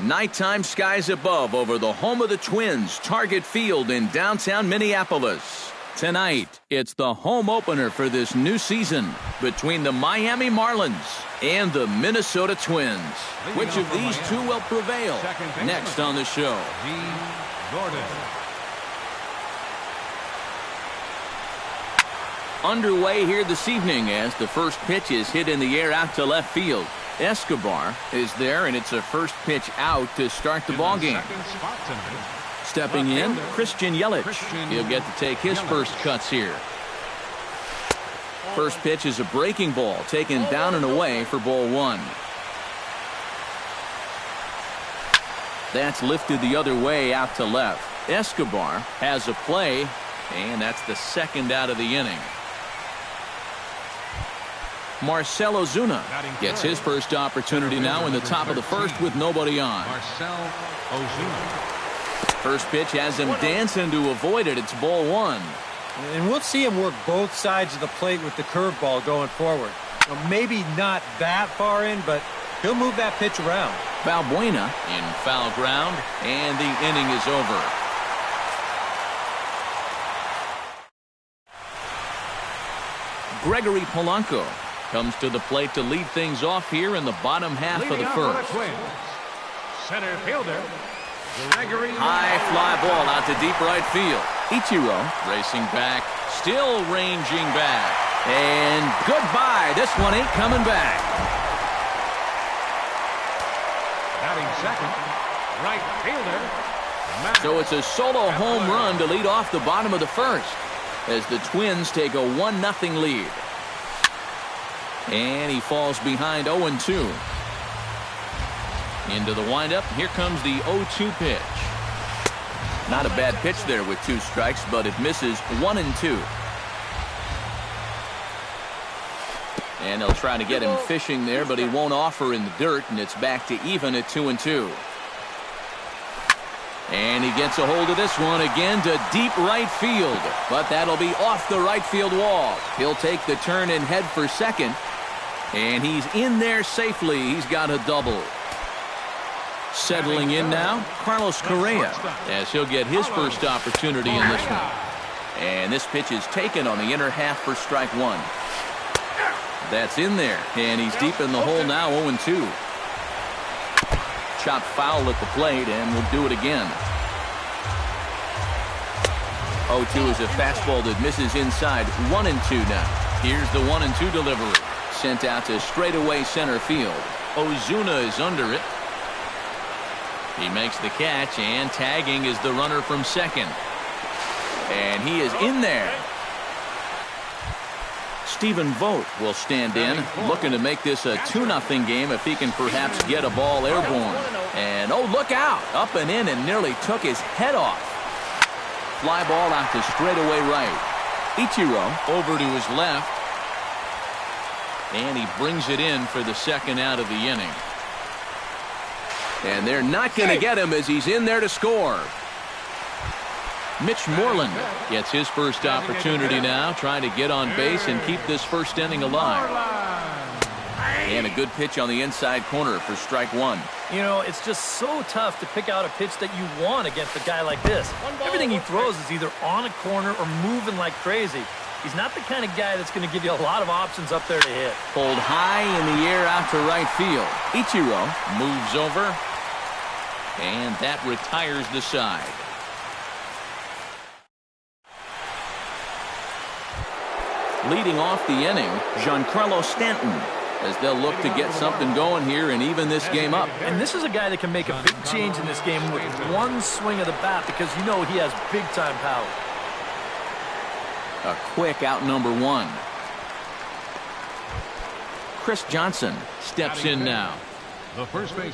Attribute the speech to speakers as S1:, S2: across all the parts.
S1: Nighttime skies above over the home of the Twins, Target Field in downtown Minneapolis. Tonight, it's the home opener for this new season between the Miami Marlins and the Minnesota Twins. Which of these two will prevail? Next on the show. Underway here this evening as the first pitch is hit in the air out to left field. Escobar is there, and it's a first pitch out to start the ballgame. Stepping in, Christian Yelich. He'll get to take his first cuts here. First pitch is a breaking ball taken down and away for ball one. That's lifted the other way out to left. Escobar has a play, and that's the second out of the inning. Marcell Ozuna gets his first opportunity now in the top of the first with nobody on. First pitch has him dancing to avoid it. It's ball one.
S2: And we'll see him work both sides of the plate with the curveball going forward. Well, maybe not that far in, but he'll move that pitch around.
S1: Valbuena in foul ground, and the inning is over. Gregory Polanco comes to the plate to lead things off here in the bottom half of the first.
S3: Center fielder, Gregory.
S1: High fly ball out to deep right field. Ichiro racing back, still ranging back. And goodbye. This one ain't coming back.
S3: Batting second, right fielder.
S1: So it's a solo home run to lead off the bottom of the first as the Twins take a 1-0 lead. And he falls behind 0-2. Into the windup. Here comes the 0-2 pitch. Not a bad pitch there with 2 strikes, but it misses 1-2. And they'll try to get him fishing there, but he won't offer in the dirt, and it's back to even at 2-2. And he gets a hold of this one again to deep right field, but that'll be off the right field wall. He'll take the turn and head for second. And he's in there safely. He's got a double. Settling in now, Carlos Correa, as he'll get his first opportunity in this one. And this pitch is taken on the inner half for strike one. That's in there, and he's deep in the hole now, 0-2. Chopped foul at the plate, and we'll do it again. 0-2 is a fastball that misses inside, 1-2 now. Here's the 1-2 delivery. Sent out to straightaway center field. Ozuna is under it. He makes the catch, and tagging is the runner from second. And he is in there. Stephen Vogt will stand in, looking to make this a 2-0 game if he can perhaps get a ball airborne. And oh, look out! Up and in and nearly took his head off. Fly ball out to straightaway right. Ichiro over to his left. And he brings it in for the second out of the inning. And they're not going to get him as he's in there to score. Mitch Moreland gets his first opportunity now, trying to get on base and keep this first inning alive. And a good pitch on the inside corner for strike one.
S4: You know, it's just so tough to pick out a pitch that you want against a guy like this. Everything he throws is either on a corner or moving like crazy. He's not the kind of guy that's going to give you a lot of options up there to hit.
S1: Pulled high in the air out to right field. Ichiro moves over, and that retires the side. Leading off the inning, Giancarlo Stanton, as they'll look to get something going here and even this game up.
S4: And this is a guy that can make a big change in this game with one swing of the bat because you know he has big-time power.
S1: A quick out number one. Chris Johnson steps in now.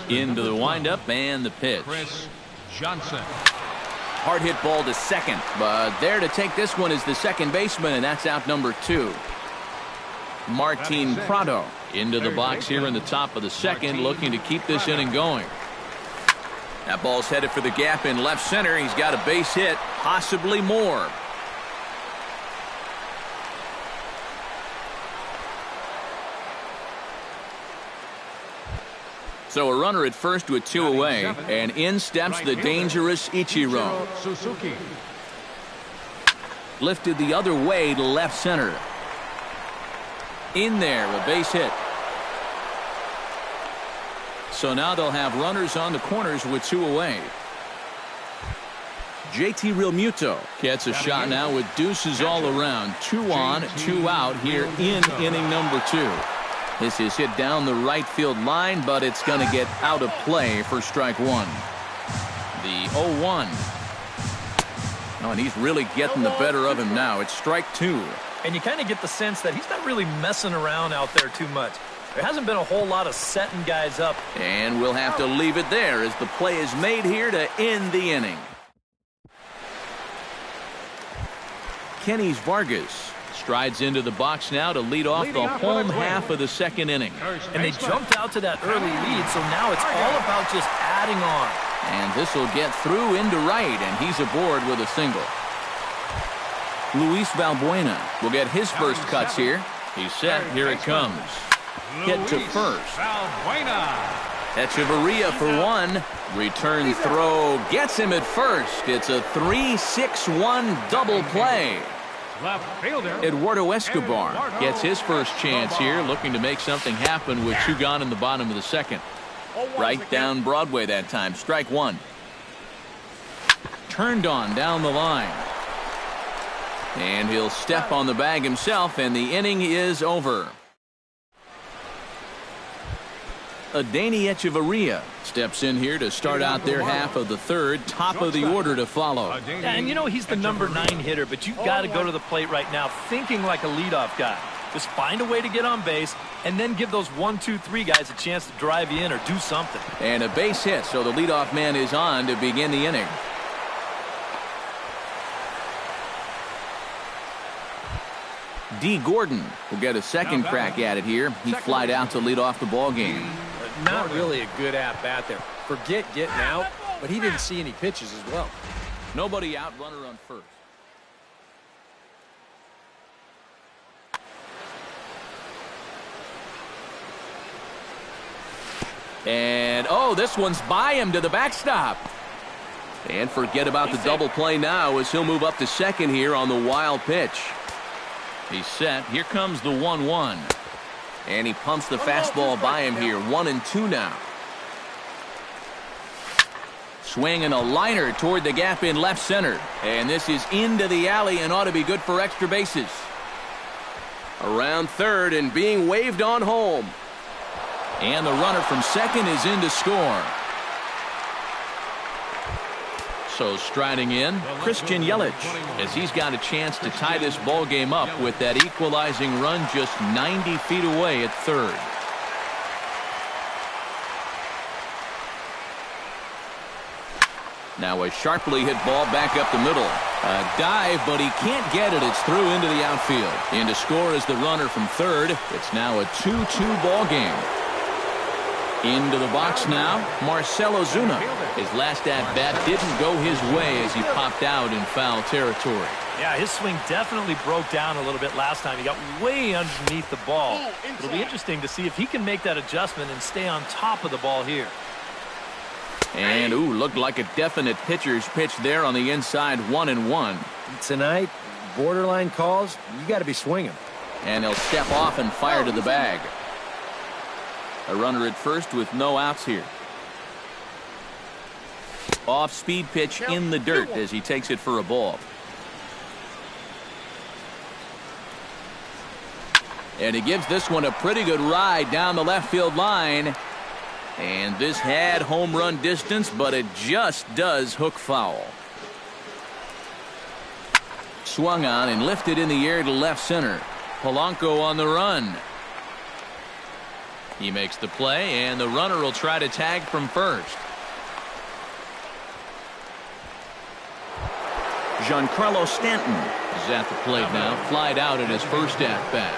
S1: Into the windup and the pitch.
S3: Chris Johnson.
S1: Hard hit ball to second, but there to take this one is the second baseman, and that's out number 2. Martin Prado into the box here in the top of the second, looking to keep this inning going. That ball's headed for the gap in left center. He's got a base hit, possibly more. So a runner at first with 2 away, and in steps the dangerous Ichiro.
S3: Suzuki.
S1: Lifted the other way to left center. In there, a base hit. So now they'll have runners on the corners with 2 away. JT Realmuto gets a shot now with deuces all around. 2 on, 2 out here in inning number 2. This is hit down the right field line, but it's going to get out of play for strike 1. The 0-1. Oh, and he's really getting the better of him now. It's strike 2.
S4: And you kind of get the sense that he's not really messing around out there too much. There hasn't been a whole lot of setting guys up.
S1: And we'll have to leave it there as the play is made here to end the inning. Kenys Vargas strides into the box now to lead off the home half of the second inning.
S4: And they jumped out to that early lead, so now it's all about just adding on.
S1: And this will get through into right, and he's aboard with a single. Luis Valbuena will get his first cuts here. He's set. Here it comes. Hit to first. Echeverria for 1. Return throw gets him at first. It's a 3-6-1 double play.
S3: Left fielder
S1: Eduardo Escobar gets his first chance here, looking to make something happen with 2 gone in the bottom of the second. Right down Broadway that time. Strike 1. Turned on down the line. And he'll step on the bag himself, and the inning is over. Adeiny Echeverria steps in here to start out their half of the third. Top of the order to follow.
S4: Yeah, and you know he's the number 9 hitter, but you've got to go to the plate right now thinking like a leadoff guy. Just find a way to get on base and then give those 1, 2, 3 guys a chance to drive you in or do something.
S1: And a base hit, so the leadoff man is on to begin the inning. D. Gordon will get a second crack at it here. He flied out to lead off the ball game.
S2: Not really a good at-bat there. Forget getting out, but he didn't see any pitches as well.
S1: Nobody out, runner on first. And, oh, this one's by him to the backstop. And forget about the double play now as he'll move up to second here on the wild pitch. He's set. Here comes the 1-1. And he pumps the fastball by him here. 1-2 now. Swinging a liner toward the gap in left center. And this is into the alley and ought to be good for extra bases. Around third and being waved on home. And the runner from second is in to score. So striding in, Christian Yelich, as he's got a chance to tie this ball game up with that equalizing run just 90 feet away at third. Now a sharply hit ball back up the middle. A dive, but he can't get it. It's through into the outfield. In to score is the runner from third. It's now a 2-2 ball game. Into the box now, Marcell Ozuna. His last at-bat didn't go his way as he popped out in foul territory.
S4: Yeah, his swing definitely broke down a little bit last time. He got way underneath the ball. It'll be interesting to see if he can make that adjustment and stay on top of the ball here.
S1: And, ooh, looked like a definite pitcher's pitch there on the inside, 1-1.
S2: Tonight, borderline calls, you got to be swinging.
S1: And he'll step off and fire to the bag. A runner at first with no outs here. Off-speed pitch in the dirt as he takes it for a ball. And he gives this one a pretty good ride down the left field line. And this had home run distance, but it just does hook foul. Swung on and lifted in the air to left center. Polanco on the run. He makes the play, and the runner will try to tag from first. Giancarlo Stanton is at the plate now. Flied out at his first at-bat.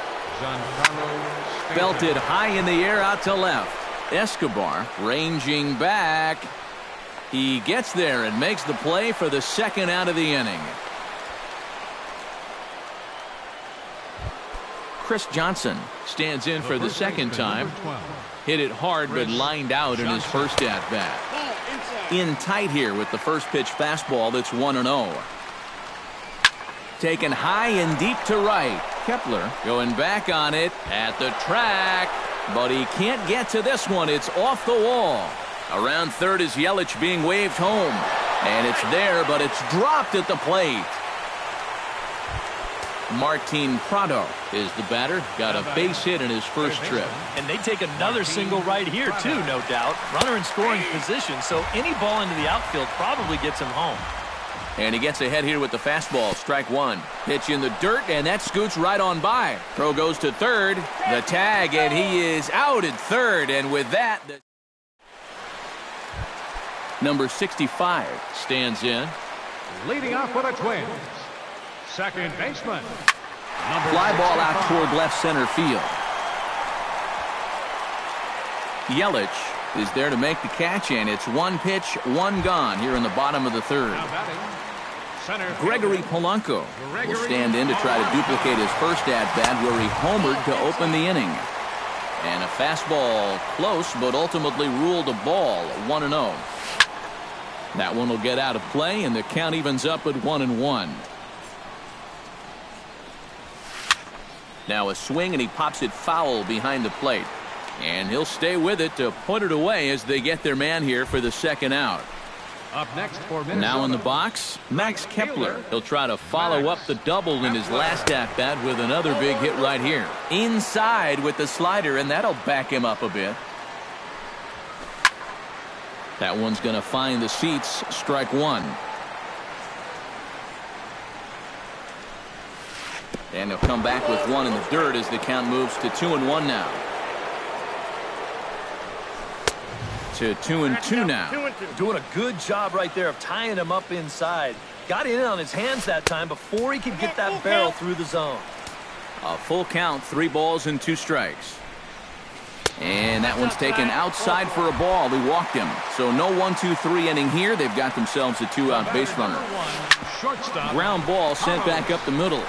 S1: Belted high in the air out to left. Escobar ranging back. He gets there and makes the play for the second out of the inning. Chris Johnson stands in for the second time. Hit it hard but lined out in his first at-bat. In tight here with the first pitch fastball that's 1-0. Taken high and deep to right. Kepler going back on it at the track, but he can't get to this one. It's off the wall. Around third is Yelich being waved home. And it's there, but it's dropped at the plate. Martin Prado is the batter. Got a base hit in his first trip.
S4: And they take another single right here, too, no doubt. Runner in scoring position, so any ball into the outfield probably gets him home.
S1: And he gets ahead here with the fastball. Strike one. Pitch in the dirt, and that scoots right on by. Throw goes to third. The tag, and he is out at third. And with that, number 65 stands in.
S3: Leading off for the Twins, second baseman.
S1: Fly ball out toward left center field. Yelich is there to make the catch, and it's one pitch, one gone here in the bottom of the third.
S3: Now batting, center
S1: Gregory Polanco will stand in to try to duplicate his first at-bat where he homered to open the inning. And a fastball close, but ultimately ruled a ball, 1-0. That one will get out of play, and the count evens up at 1-1. Now a swing, and he pops it foul behind the plate. And he'll stay with it to put it away as they get their man here for the second out.
S3: Up next for Minnesota.
S1: Now in the box, Max Kepler. He'll try to follow up the double in his last at-bat with another big hit right here. Inside with the slider, and that'll back him up a bit. That one's going to find the seats. Strike one. And he'll come back with one in the dirt as the count moves to 2-1 now. To 2-2 now.
S4: Doing a good job right there of tying him up inside. Got in on his hands that time before he could get that barrel through the zone.
S1: A full count, 3 balls and 2 strikes. And that one's taken outside for a ball. He walked him. So no 1-2-3 inning here. They've got themselves a 2-out base runner. Ground ball sent back up the middle.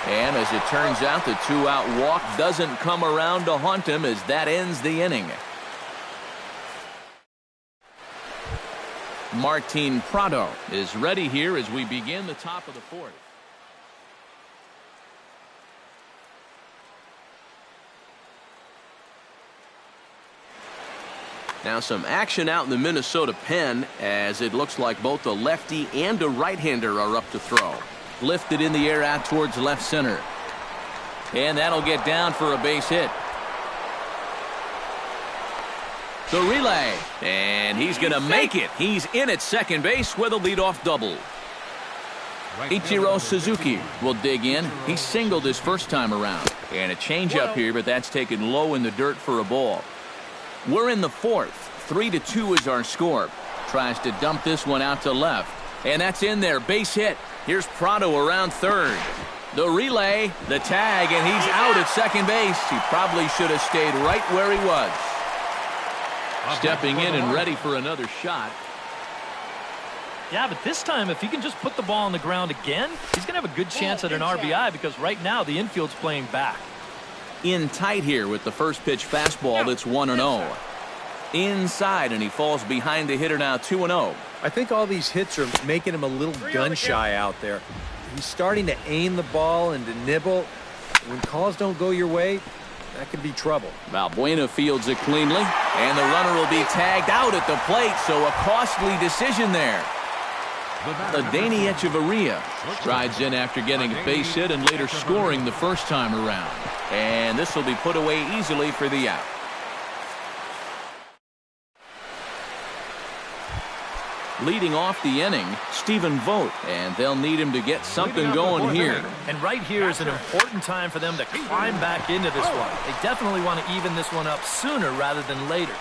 S1: And as it turns out, the 2-out walk doesn't come around to haunt him as that ends the inning. Martin Prado is ready here as we begin the top of the fourth. Now some action out in the Minnesota pen as it looks like both a lefty and a right-hander are up to throw. Lifted in the air out towards left center. And that'll get down for a base hit. The relay, and he's going to make it. He's in at second base with a leadoff double. Ichiro Suzuki will dig in. He singled his first time around. And a changeup here, but that's taken low in the dirt for a ball. We're in the fourth. 3-2 is our score. Tries to dump this one out to left. And that's in there. Base hit. Here's Prado around third. The relay, the tag, and he's out at second base. He probably should have stayed right where he was. Stepping in and ready for another shot.
S4: Yeah, but this time, if he can just put the ball on the ground again, he's going to have a good chance at an RBI because right now the infield's playing back.
S1: In tight here with the first pitch fastball that's 1-0. Inside, and he falls behind the hitter now 2-0.
S2: I think all these hits are making him a little gun-shy out there. He's starting to aim the ball and to nibble. When calls don't go your way, that could be trouble.
S1: Valbuena fields it cleanly, and the runner will be tagged out at the plate, so a costly decision there. Adeiny Echeverria strides in after getting a base hit and later scoring the first time around. And this will be put away easily for the out. Leading off the inning, Stephen Vogt, and they'll need him to get something going here.
S4: And right here is an important time for them to climb back into this one. They definitely want to even this one up sooner rather than later.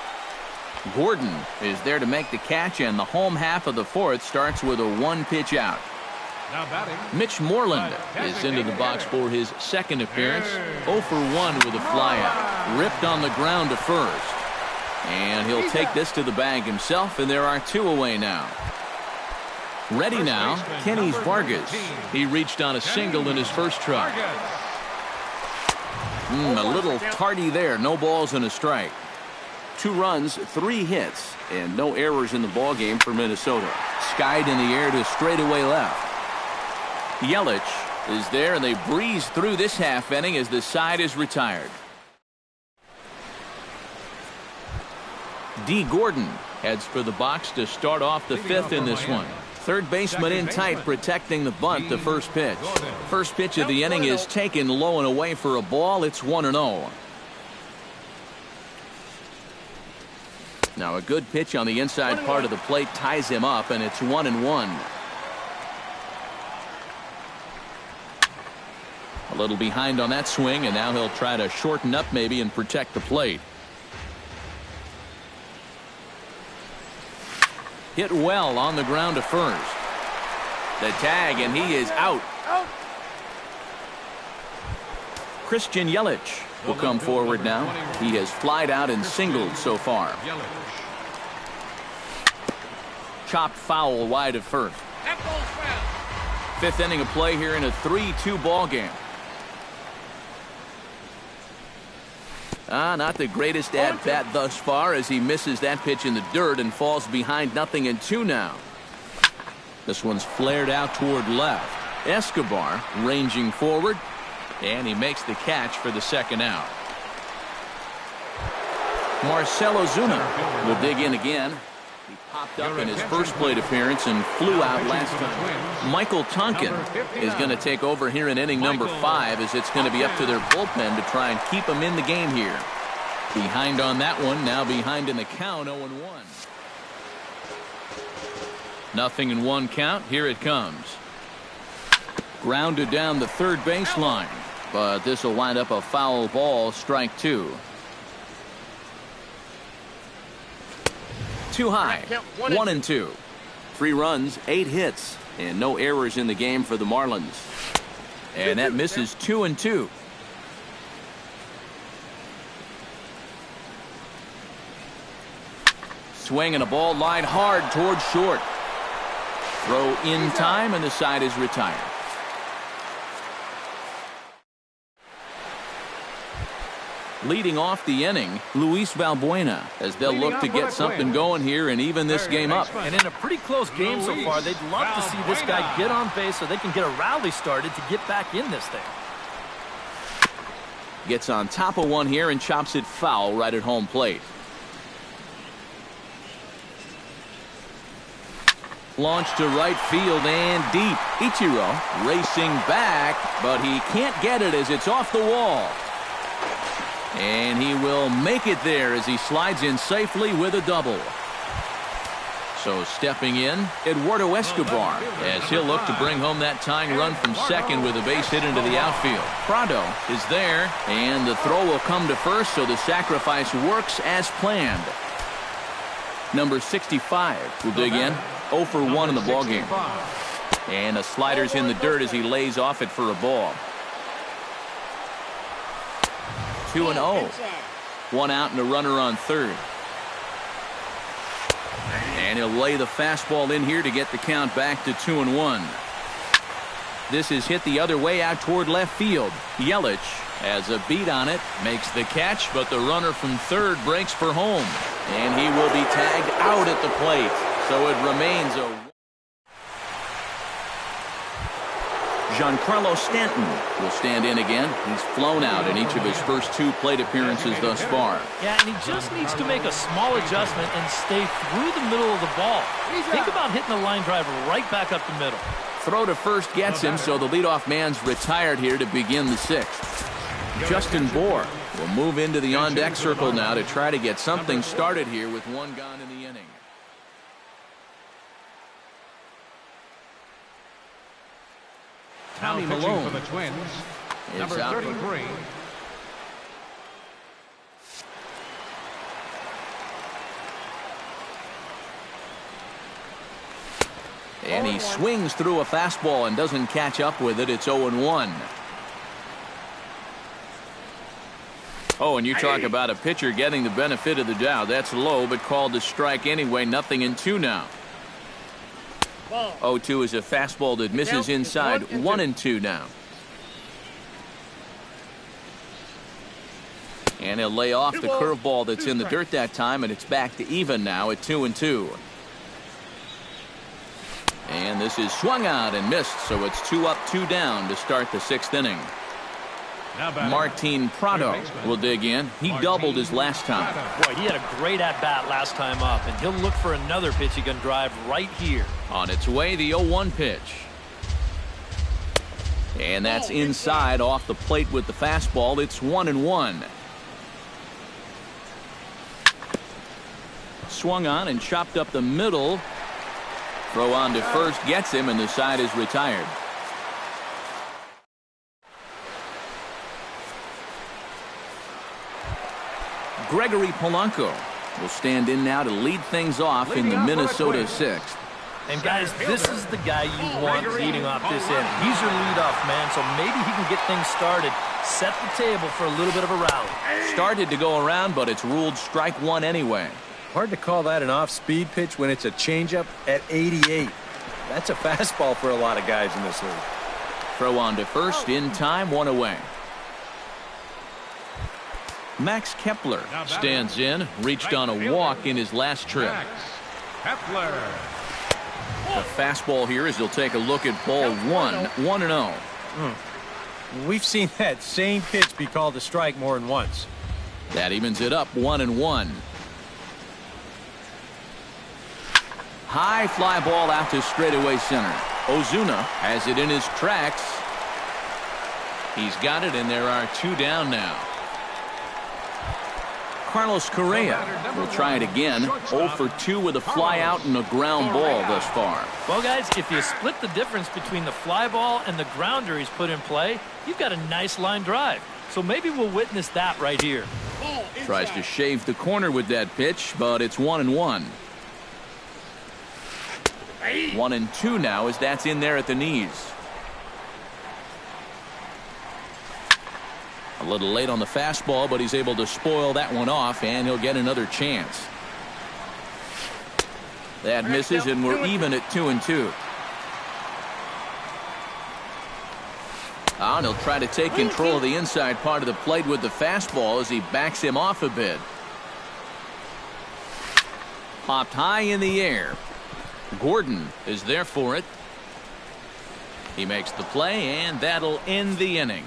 S1: Gordon is there to make the catch, and the home half of the fourth starts with a 1-pitch out.
S3: Now batting,
S1: Mitch Moreland is into the box for his second appearance. 0 for 1 with a flyout. Ripped on the ground to first. And he'll take this to the bag himself, and there are 2 away now. Ready now, Kenny Vargas. He reached on a single in his first try. A little tardy there. No balls and a strike. 2 runs, 3 hits, and no errors in the ballgame for Minnesota. Skied in the air to straightaway left. Yelich is there, and they breeze through this half inning as the side is retired. D. Gordon heads for the box to start off the 5th in this one. Third baseman in tight, protecting the bunt, the first pitch. First pitch of the inning is taken low and away for a ball. It's 1-0. Now a good pitch on the inside part of the plate ties him up, and it's 1-1. A little behind on that swing, and now he'll try to shorten up maybe and protect the plate. Hit well on the ground to first. The tag, and he is out. Christian Yelich will come forward now. He has flied out and singled so far. Chopped foul wide of first. 5th inning of play here in a 3-2 ball game. Not the greatest at-bat thus far as he misses that pitch in the dirt and falls behind 0-2 now. This one's flared out toward left. Escobar ranging forward, and he makes the catch for the second out. Marcell Ozuna will dig in again. He popped up in his first plate appearance and flew out last time. Michael Tonkin is going to take over here in inning number 5 as it's going to be up to their bullpen to try and keep him in the game here. Behind on that one, now behind in the count, 0-1. 0-1 count, here it comes. Grounded down the third baseline, but this will wind up a foul ball, strike 2. Too high, 1-2. 3 runs, 8 hits, and no errors in the game for the Marlins. And that misses 2-2. Swing and a ball lined hard toward short. Throw in time, and the side is retired. Leading off the inning, Luis Valbuena, as they'll look to get something going here and even this game up.
S4: And in a pretty close game so far, they'd love to see this guy get on base so they can get a rally started to get back in this thing.
S1: Gets on top of one here and chops it foul right at home plate. Launched to right field and deep. Ichiro racing back, but he can't get it as it's off the wall. And he will make it there as he slides in safely with a double. So stepping in, Eduardo Escobar, as he'll look to bring home that tying run from second with a base hit into the outfield. Prado is there, and the throw will come to first, so the sacrifice works as planned. Number 65 will dig in. 0 for 1 in the ballgame. And a slider's in the dirt as he lays off it for a ball. 2-0. 1 out and a runner on third. And he'll lay the fastball in here to get the count back to 2-1. This is hit the other way out toward left field. Yelich has a beat on it, makes the catch, but the runner from third breaks for home. And he will be tagged out at the plate. So it remains a... Giancarlo Stanton will stand in again. He's flown out in each of his first 2 plate appearances thus far.
S4: Yeah, and he just needs to make a small adjustment and stay through the middle of the ball. Think about hitting the line drive right back up the middle.
S1: Throw to first gets him, so the leadoff man's retired here to begin the 6th. Justin Bour will move into the on-deck circle now to try to get something started here with 1 gone in the inning. Tommy Malone
S3: for the Twins, number 33.
S1: And he swings through a fastball and doesn't catch up with it. It's 0-1. Oh, and you talk about a pitcher getting the benefit of the doubt. That's low, but called a strike anyway. 0-2 now. 0-2 is a fastball that misses inside. 1-2 now. And he'll lay off the curveball that's in the dirt that time, and it's back to even now at 2-2. And this is swung out and missed, so it's 2 up, 2 down to start the 6th inning. Martin Prado will dig in. He doubled his last time.
S4: Boy, he had a great at-bat last time up, and he'll look for another pitch he can drive right here.
S1: On its way, the 0-1 pitch. And that's inside off the plate with the fastball. It's 1-1. Swung on and chopped up the middle. Throw on to first gets him, and the side is retired. Gregory Polanco will stand in now to lead things off in the Minnesota 6th.
S4: And guys, this is the guy you want leading off this inning. He's your leadoff man, so maybe he can get things started, set the table for a little bit of a rally.
S1: Started to go around, but it's ruled strike one anyway.
S2: Hard to call that an off-speed pitch when it's a changeup at 88. That's a fastball for a lot of guys in this league.
S1: Throw on to first, in time, 1 away. Max Kepler stands in, reached on a walk in his last trip.
S3: Max Kepler.
S1: The fastball here as he'll take a look at ball 1, 1-0.
S2: We've seen that same pitch be called a strike more than once.
S1: That evens it up 1-1. High fly ball out to straightaway center. Ozuna has it in his tracks. He's got it, and there are 2 down now. Carlos Correa will try it again. 0 for 2 with a fly out and a ground ball thus far.
S4: Well, guys, if you split the difference between the fly ball and the grounder he's put in play, you've got a nice line drive. So maybe we'll witness that right here.
S1: Tries to shave the corner with that pitch, but it's 1-1. 1-2 now as that's in there at the knees. A little late on the fastball, but he's able to spoil that one off, and he'll get another chance. That misses, and we're even at 2-2. And he'll try to take control of the inside part of the plate with the fastball as he backs him off a bit. Popped high in the air. Gordon is there for it. He makes the play, and that'll end the inning.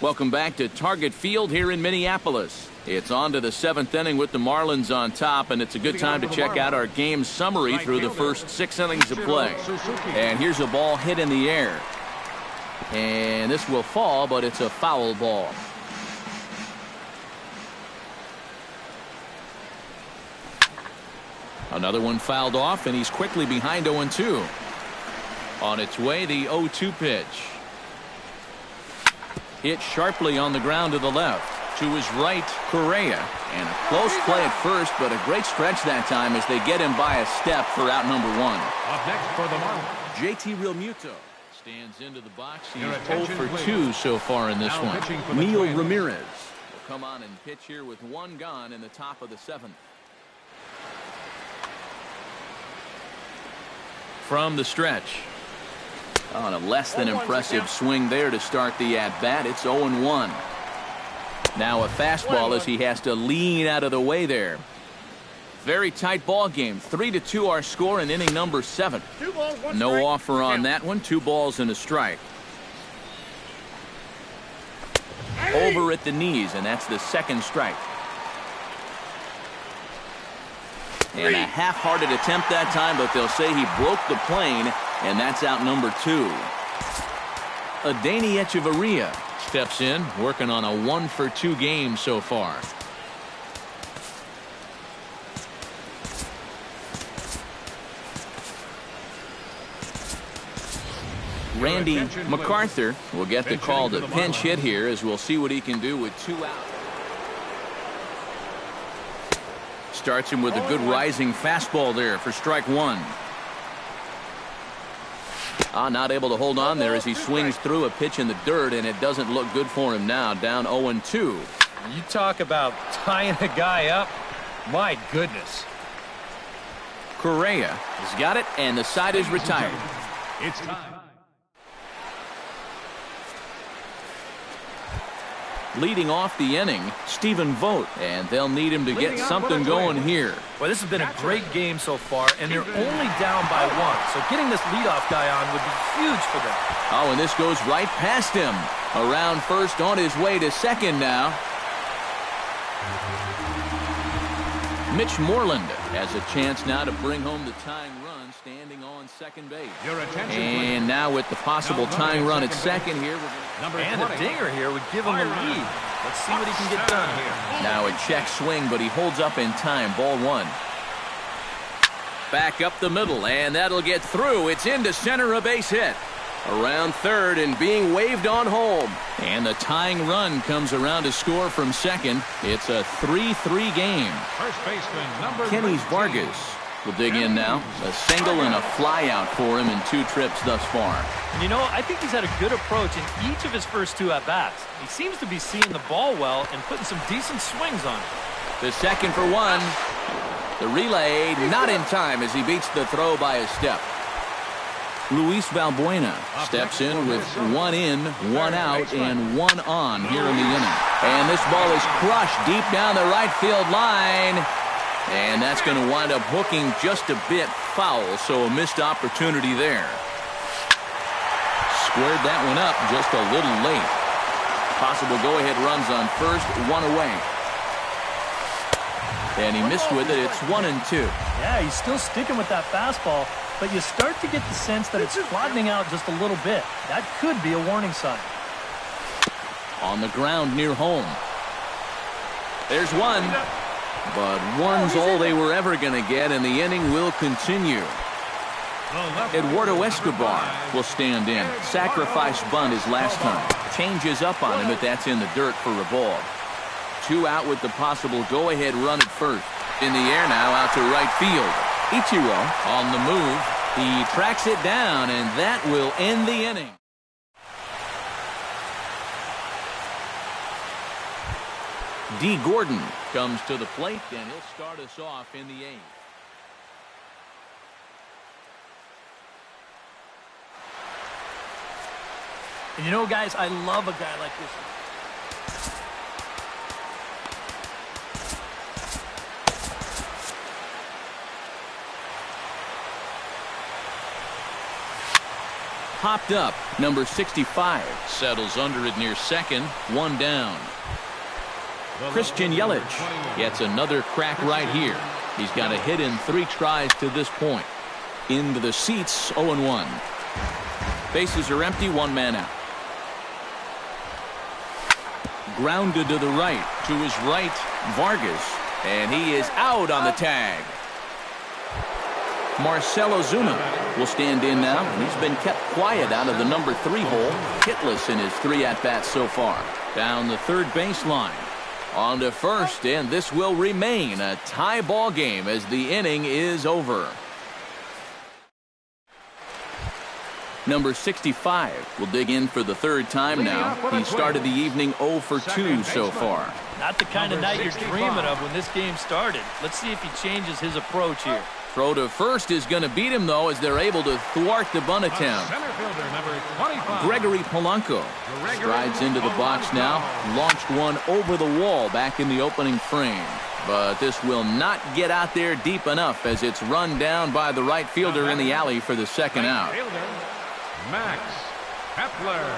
S1: Welcome back to Target Field here in Minneapolis. It's on to the 7th inning with the Marlins on top, and it's a good time to check out our game summary through the first 6 innings of play. And here's a ball hit in the air. And this will fall, but it's a foul ball. Another one fouled off, and he's quickly behind 0-2. On its way, the 0-2 pitch. Hit sharply on the ground to the left. To his right, Correa. And a close play at first, but a great stretch that time as they get him by a step for out number 1.
S3: Up next for the Marlins,
S1: JT Realmuto stands into the box. He's
S3: Your
S1: 0
S3: attention,
S1: for
S3: please.
S1: 2 so far in this
S3: Now pitching for
S1: one.
S3: the
S1: Neil
S3: Twins.
S1: Ramirez will come on and pitch here with 1 gone in the top of the 7th. From the stretch. On a less than impressive swing there to start the at-bat. It's 0-1. Now a fastball as he has to lean out of the way there. Very tight ball game. 3-2 our score in inning number 7. No offer on that one. 2 balls and a strike. Over at the knees, and that's the 2nd strike. And a half-hearted attempt that time, but they'll say he broke the plane, and that's out number 2. Adeiny Echeverria steps in, working on a 1 for 2 game so far. Randy MacArthur will get the call to pinch hit here as we'll see what he can do with 2 outs. Starts him with a good rising fastball there for strike 1. Not able to hold on there as he swings through a pitch in the dirt, and it doesn't look good for him now. Down 0-2.
S2: You talk about tying a guy up. My goodness.
S1: Correa has got it, and the side is retired.
S3: It's time.
S1: Leading off the inning, Stephen Vogt, and they'll need him to get something going here.
S4: Well, this has been a great game so far, and they're only down by 1. So getting this leadoff guy on would be huge for them.
S1: Oh, and this goes right past him. Around first, on his way to second now. Mitch Moreland has a chance now to bring home the tying run, standing on second base. And now with the possible tying run at second here.
S4: And a dinger here would give him a lead. Let's see what he can get done here.
S1: Now a check swing, but he holds up in time. Ball 1. Back up the middle, and that'll get through. It's into center, a base hit. Around third and being waved on home. And the tying run comes around to score from second. It's a 3-3 game.
S3: First baseman, number
S1: Kenny
S3: 19.
S1: Vargas will dig in now. A single and a fly out for him in 2 trips thus far.
S4: And you know, I think he's had a good approach in each of his first 2 at-bats. He seems to be seeing the ball well and putting some decent swings on it.
S1: The second for 1. The relay not in time as he beats the throw by a step. Luis Valbuena steps in with 1 in, 1 out, and 1 on here in the inning. And this ball is crushed deep down the right field line. And that's going to wind up hooking just a bit foul, so a missed opportunity there. Squared that one up just a little late. Possible go-ahead runs on first, 1 away. And he missed with it. It's 1-2.
S4: Yeah, he's still sticking with that fastball, but you start to get the sense that it's flattening out just a little bit. That could be a warning sign.
S1: On the ground near home. There's 1. But 1's all they were ever going to get, and the inning will continue. Eduardo Escobar will stand in. Sacrifice bunt his last time. Changes up on him, but that's in the dirt for a ball. 2 out with the possible go-ahead run at first. In the air now, out to right field. Ichiro on the move. He tracks it down, and that will end the inning. D. Gordon comes to the plate, and he'll start us off in the 8th.
S4: And you know, guys, I love a guy like this.
S1: Popped up, number 65. Settles under it near second, 1 down. Christian Yelich gets another crack right here. He's got a hit in 3 tries to this point. Into the seats, 0-1. Bases are empty, 1 man out. Grounded to the right, to his right, Vargas. And he is out on the tag. Marcell Ozuna will stand in now. He's been kept quiet out of the number 3 hole. Hitless in his 3 at-bats so far. Down the third baseline. On to first, and this will remain a tie ball game as the inning is over. Number 65 will dig in for the 3rd time now. He started the evening 0 for 2 so far.
S4: Not the kind of night you're dreaming of when this game started. Let's see if he changes his approach here.
S1: Throw to first is going to beat him, though, as they're able to thwart the bunt attempt. Gregory Polanco strides into the box now. Launched one over the wall back in the opening frame. But this will not get out there deep enough as it's run down by the right fielder in the alley for the 2nd out.
S3: Max Kepler.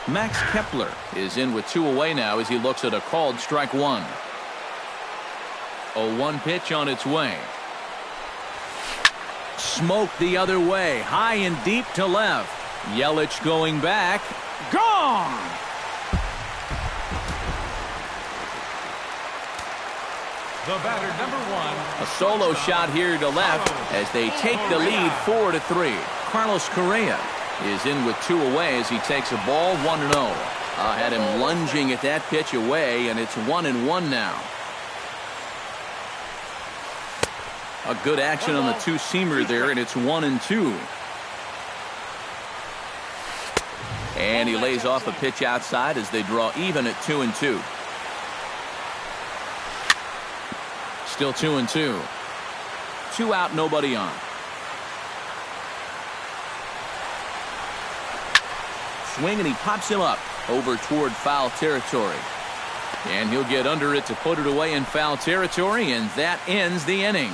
S1: Max Kepler is in with 2 away now as he looks at a called strike 1. A 1 pitch on its way. Smoke the other way, high and deep to left. Yelich going back. Gone!
S3: The batter, number 1.
S1: A solo shot here to left as they take the lead 4-3. Carlos Correa is in with 2 away as he takes a ball 1-0. Had him lunging at that pitch away, and it's 1-1 now. A good action on the 2-seamer there, and it's 1-2. And he lays off a pitch outside as they draw even at 2-2. Still 2-2. 2 out, nobody on. Swing, and he pops him up. over toward foul territory. And he'll get under it to put it away in foul territory, and that ends the inning.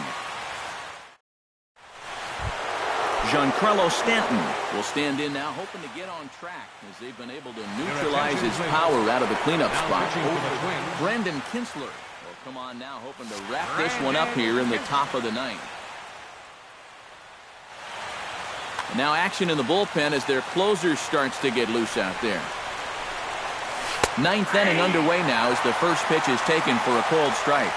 S1: Giancarlo Stanton will stand in now, hoping to get on track as they've been able to neutralize his power out of the cleanup spot. Brendan Kinsler will come on now, hoping to wrap this one up here in the top of the ninth. And now action in the bullpen as their closer starts to get loose out there. Ninth inning underway now as the first pitch is taken for a cold strike.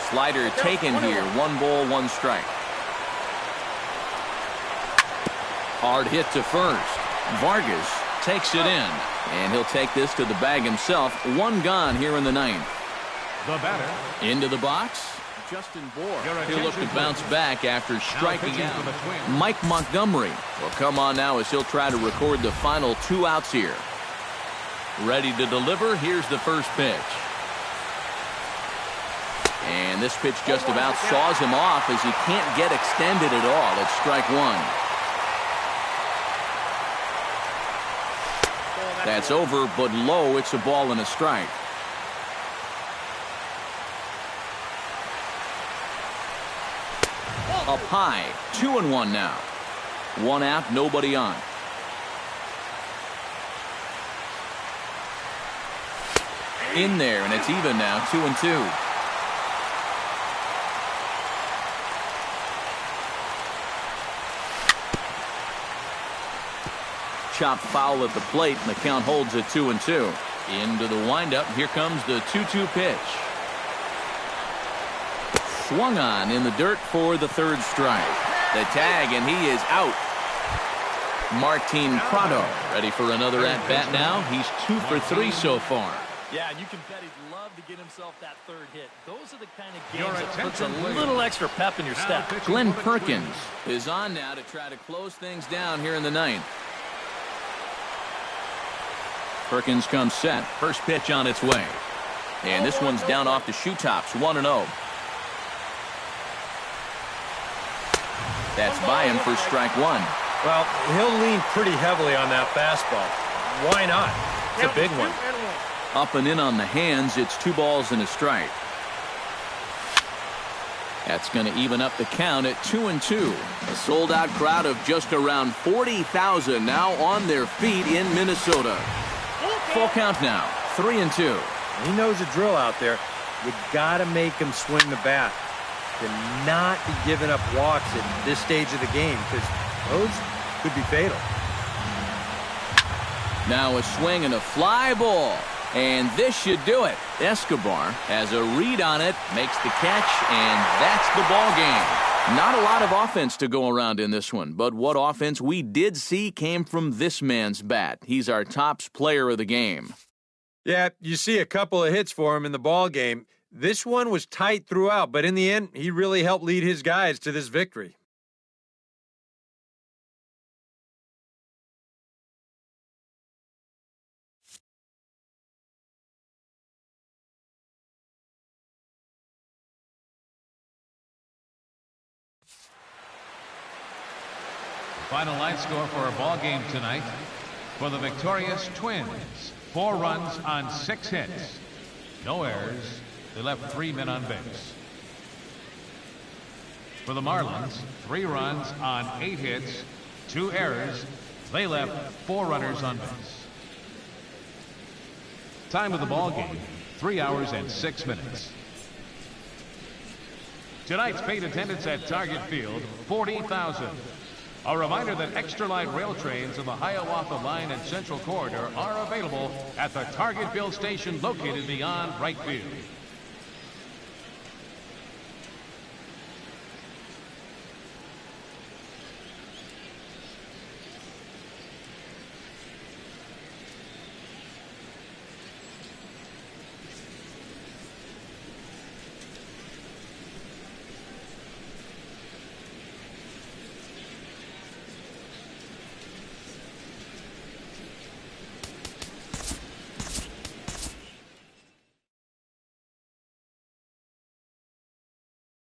S1: Slider taken here. 1 ball, 1 strike. Hard hit to first. Vargas takes it in, and he'll take this to the bag himself. 1 gone here in the ninth.
S3: The batter.
S1: Into the box, Justin Bour. He'll look to bounce back after striking out. Mike Montgomery will come on now as he'll try to record the final 2 outs here. Ready to deliver. Here's the first pitch. And this pitch just about saws him off as he can't get extended at all. It's strike 1. That's over, but low. It's a ball and a strike. Up high, 2-1 now. 1 out, nobody on. In there, and it's even now, 2-2. Chopped foul at the plate, and the count holds at 2-2. Into the windup, here comes the 2-2 pitch. Swung on in the dirt for the 3rd strike. The tag, and he is out. Martin Prado ready for another at-bat now. He's 2 for 3 so far.
S4: Yeah, and you can bet he'd love to get himself that 3rd hit. Those are the kind of games that puts a little extra pep in your step.
S1: Glenn Perkins is on now to try to close things down here in the ninth. Perkins comes set. First pitch on its way. And this one's down off the shoe tops. 1-0. That's by him for strike 1.
S2: Well, he'll lean pretty heavily on that fastball. Why not? It's a big one.
S1: Up and in on the hands. It's 2 balls and a strike. That's going to even up the count at 2-2. A sold-out crowd of just around 40,000 now on their feet in Minnesota. Full count now, 3-2.
S2: He knows the drill out there. You got to make him swing the bat. To not be giving up walks at this stage of the game, because those could be fatal.
S1: Now a swing and a fly ball. And this should do it. Escobar has a read on it, makes the catch, and that's the ball game. Not a lot of offense to go around in this one, but what offense we did see came from this man's bat. He's our tops player of the game.
S2: Yeah, you see a couple of hits for him in the ball game. This one was tight throughout, but in the end, he really helped lead his guys to this victory.
S3: Final line score for our ball game tonight. For the victorious Twins, 4 runs on 6 hits. No errors. They left 3 men on base. For the Marlins, 3 runs on 8 hits, 2 errors. They left 4 runners on base. Time of the ball game, 3 hours and 6 minutes. Tonight's paid attendance at Target Field, 40,000. A reminder that extra light rail trains in the Hiawatha Line and Central Corridor are available at the Target Field station located beyond right field.